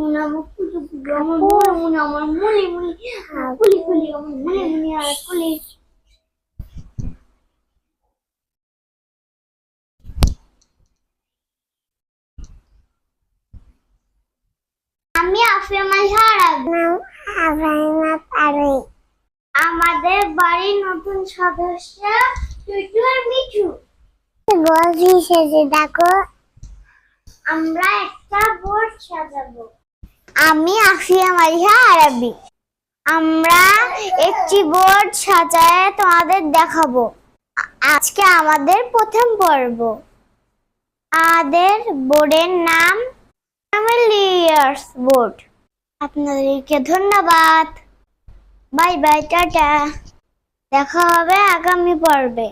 মনে আমার কুচু কুচু আমার মনে মনে আমার মনে মনে কুলি কুলি আমার মনে মনে আর কুলি। আমি আফিয়া মাইহা আরাবি। আমাদের বাড়ির নতুন সদস্য টুটু আর মিঠু। বলছি সেজে দেখো আমরা একটা বোর্ড সাজাবো। আমি আফিয়া মাইহা আরাবি। আমরা একটি বোর্ড সাজায় তোমাদের দেখাবো। আজকে আমাদের প্রথম পর্ব। আমাদের বোর্ডের নাম ফ্যামিলিয়ার্স বোর্ড। আপনাদেরকে ধন্যবাদ। Bye bye, tata. দেখা হবে আগামী পর্বে।